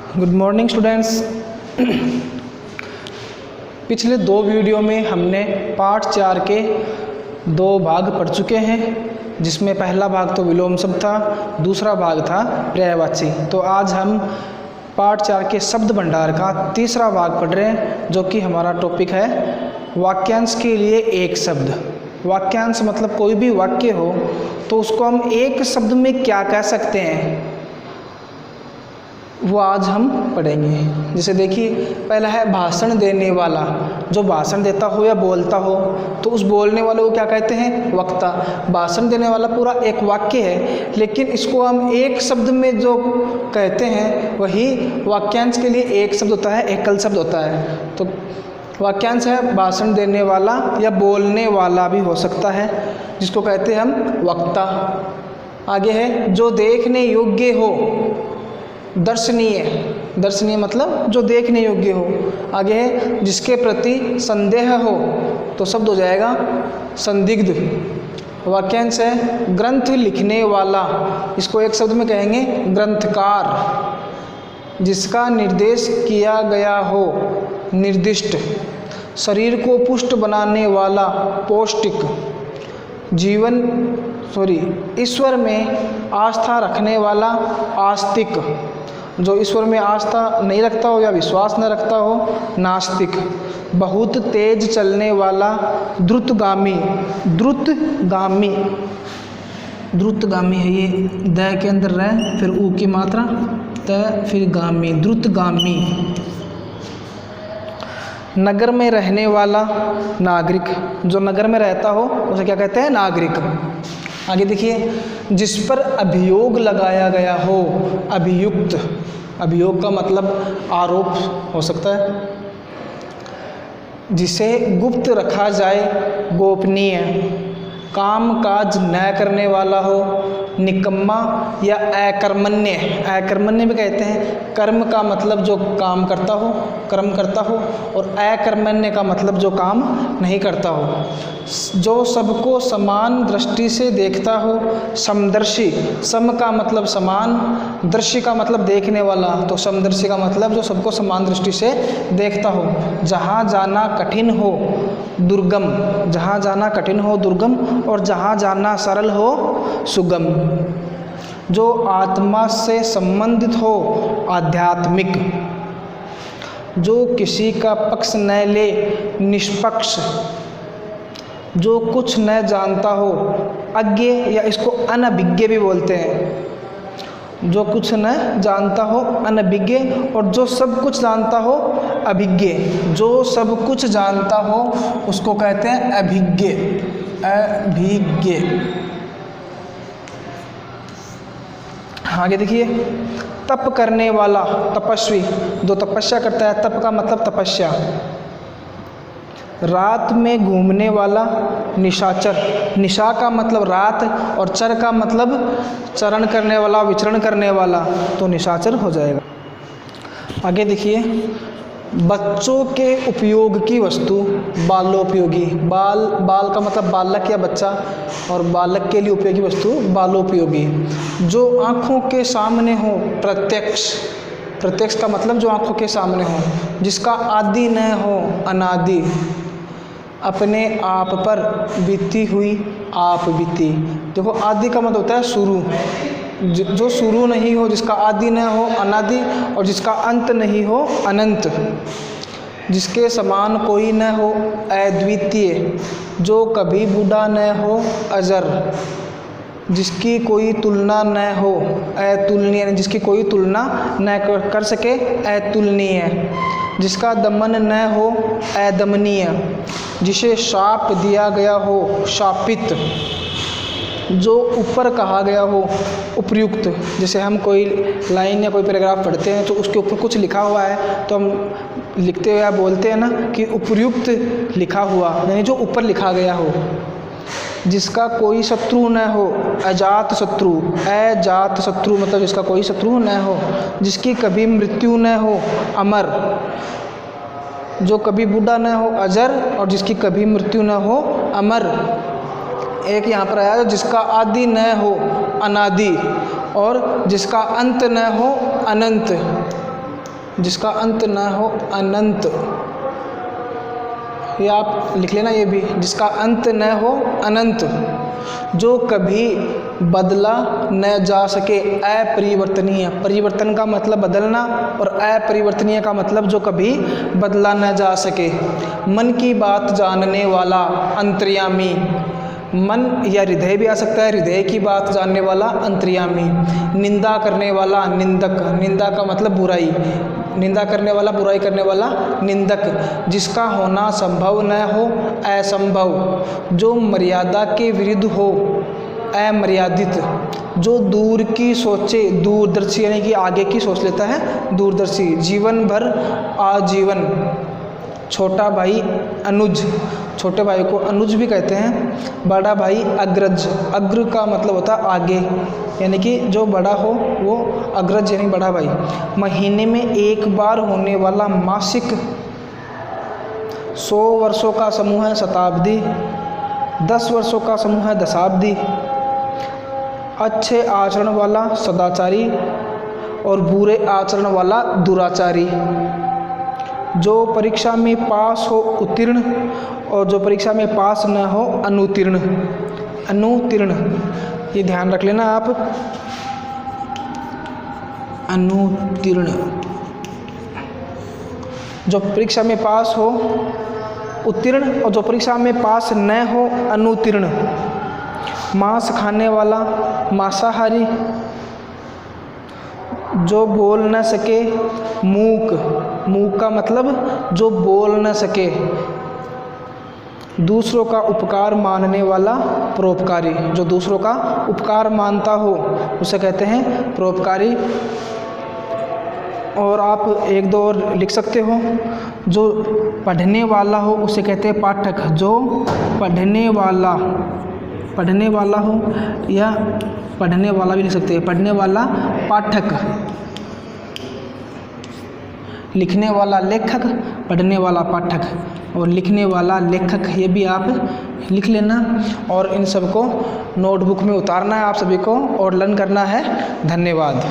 Good morning students. पिछले दो video में हमने पार्ट 4 के 2 भाग पढ़ चुके हैं, जिसमें पहला भाग तो विलोम शब्द था, दूसरा भाग था पर्यायवाची। तो आज हम पार्ट 4 के शब्द भंडार का तीसरा भाग पढ़ रहे हैं, जो कि हमारा टॉपिक है वाक्यांश के लिए एक शब्द। वाक्यांश मतलब कोई भी वाक्य हो तो उसको हम एक शब्द में क्या कह सकते हैं, वो आज हम पढ़ेंगे। जैसे देखिए, पहला है भाषण देने वाला। जो भाषण देता हो या बोलता हो तो उस बोलने वाले को क्या कहते हैं? वक्ता। भाषण देने वाला पूरा एक वाक्य है, लेकिन इसको हम एक शब्द में जो कहते हैं वही वाक्यांश के लिए एक शब्द होता है, एकल शब्द होता है। तो वाक्यांश है भाषण देने वाला या बोलने वाला भी हो सकता है, जिसको कहते हैं हम वक्ता। आगे है जो देखने योग्य हो, दर्शनीय। दर्शनीय मतलब जो देखने योग्य हो। आगे है जिसके प्रति संदेह हो, तो शब्द हो जाएगा संदिग्ध। वाक्यांश है ग्रंथ लिखने वाला, इसको एक शब्द में कहेंगे ग्रंथकार। जिसका निर्देश किया गया हो, निर्दिष्ट। शरीर को पुष्ट बनाने वाला, पौष्टिक। ईश्वर में आस्था रखने वाला, आस्तिक। जो ईश्वर में आस्था नहीं रखता हो या विश्वास न रखता हो, नास्तिक। बहुत तेज चलने वाला, द्रुतगामी। द्रुतगामी, द्रुतगामी है ये, द के अंदर रह फिर ऊ की मात्रा, त फिर गामी, द्रुतगामी। नगर में रहने वाला, नागरिक। जो नगर में रहता हो उसे क्या कहते हैं? नागरिक। आगे देखिए, जिस पर अभियोग लगाया गया हो, अभियुक्त। अभियोग का मतलब आरोप हो सकता है। जिसे गुप्त रखा जाए, गोपनीय। काम काज न करने वाला हो, निकम्मा या अकर्मण्य। अकर्मण्य भी कहते हैं। कर्म का मतलब जो काम करता हो, कर्म करता हो, और अकर्मण्य का मतलब जो काम नहीं करता हो। जो सबको समान दृष्टि से देखता हो, समदर्शी। सम का मतलब समान, दर्शी का मतलब देखने वाला, तो समदर्शी का मतलब जो सबको समान दृष्टि से देखता हो। जहाँ जाना कठिन हो, दुर्गम। जहाँ जाना कठिन हो, दुर्गम, और जहाँ जाना सरल हो, सुगम। जो आत्मा से संबंधित हो, आध्यात्मिक। जो किसी का पक्ष न ले, निष्पक्ष। जो कुछ न जानता हो, अज्ञ, या इसको अनभिज्ञ भी बोलते हैं। जो कुछ न जानता हो, अनभिज्ञ, और जो सब कुछ जानता हो, अभिज्ञ। जो सब कुछ जानता हो उसको कहते हैं अभिज्ञ। अभिज्ञ। आगे देखिए, तप करने वाला, तपस्वी। जो तपस्या करता है, तप का मतलब तपस्या। रात में घूमने वाला, निशाचर। निशा का मतलब रात, और चर का मतलब चरण करने वाला, विचरण करने वाला, तो निशाचर हो जाएगा। आगे देखिए, बच्चों के उपयोग की वस्तु, बालोपयोगी। बाल का मतलब बालक या बच्चा, और बालक के लिए उपयोगी वस्तु बालोपयोगी। जो आँखों के सामने हो, प्रत्यक्ष। प्रत्यक्ष का मतलब जो आँखों के सामने हो। जिसका आदि न हो, अनादि। अपने आप पर बीती हुई, आप बीती। देखो, आदि का मतलब होता है शुरू। जो शुरू नहीं हो, जिसका आदि न हो, अनादि, और जिसका अंत नहीं हो, अनंत। जिसके समान कोई न हो, अद्वितीय। जो कभी बूढ़ा न हो, अजर। जिसकी कोई तुलना न हो, अतुलनीय। जिसकी कोई तुलना न कर सके, अतुलनीय। जिसका दमन न हो, अदमनीय। जिसे शाप दिया गया हो, शापित। जो ऊपर कहा गया हो, उपर्युक्त। जैसे हम कोई लाइन या कोई पैराग्राफ पढ़ते हैं तो उसके ऊपर कुछ लिखा हुआ है, तो हम लिखते हुए बोलते हैं ना कि उपर्युक्त लिखा हुआ, यानी जो ऊपर लिखा गया हो। जिसका कोई शत्रु न हो, अजात शत्रु। अजात शत्रु मतलब जिसका कोई शत्रु न हो। जिसकी कभी मृत्यु न हो, अमर। जो कभी बूढ़ा न हो, अजर, और जिसकी कभी मृत्यु न हो, अमर। एक यहाँ पर आया जिसका आदि न हो, अनादि, और जिसका अंत न हो, अनंत। जिसका अंत न हो अनंत, ये आप लिख लेना, ये भी, जिसका अंत न हो अनंत, जो कभी बदला न जा सके, अपरिवर्तनीय। परिवर्तन का मतलब बदलना और अपरिवर्तनीय का मतलब जो कभी बदला न जा सके। मन की बात जानने वाला, अंतर्यामी। मन या हृदय भी आ सकता है, हृदय की बात जानने वाला अंतर्यामी। निंदा करने वाला निंदक, निंदा का मतलब बुराई, निंदा करने वाला, बुराई करने वाला निंदक। जिसका होना संभव न हो असंभव, जो मर्यादा के विरुद्ध हो अमर्यादित, जो दूर की सोचे दूरदर्शी, यानी कि आगे की सोच लेता है दूरदर्शी। जीवन भर आजीवन। छोटा भाई अनुज, छोटे भाई को अनुज भी कहते हैं। बड़ा भाई अग्रज, अग्र का मतलब होता है आगे, यानी कि जो बड़ा हो वो अग्रज यानी बड़ा भाई। महीने में एक बार होने वाला मासिक, 100 वर्षों का समूह है शताब्दी, 10 वर्षों का समूह है दशाब्दी। अच्छे आचरण वाला सदाचारी और बुरे आचरण वाला दुराचारी। जो परीक्षा में पास हो उत्तीर्ण और जो परीक्षा में पास न हो अनुत्तीर्ण। अनुत्तीर्ण, ये ध्यान रख लेना आप, अनुत्तीर्ण। जो परीक्षा में पास हो उत्तीर्ण और जो परीक्षा में पास न हो अनुत्तीर्ण। मांस खाने वाला मांसाहारी। जो बोल न सके मूक, मूक का मतलब जो बोल न सके। दूसरों का उपकार मानने वाला परोपकारी, जो दूसरों का उपकार मानता हो उसे कहते हैं परोपकारी। और आप एक दो और लिख सकते हो, जो पढ़ने वाला हो उसे कहते हैं पाठक। जो पढ़ने वाला हो या पढ़ने वाला भी लिख सकते हैं, पढ़ने वाला पाठक। लिखने वाला लेखक, पढ़ने वाला पाठक और लिखने वाला लेखक, ये भी आप लिख लेना। और इन सबको नोटबुक में उतारना है आप सभी को और लर्न करना है। धन्यवाद।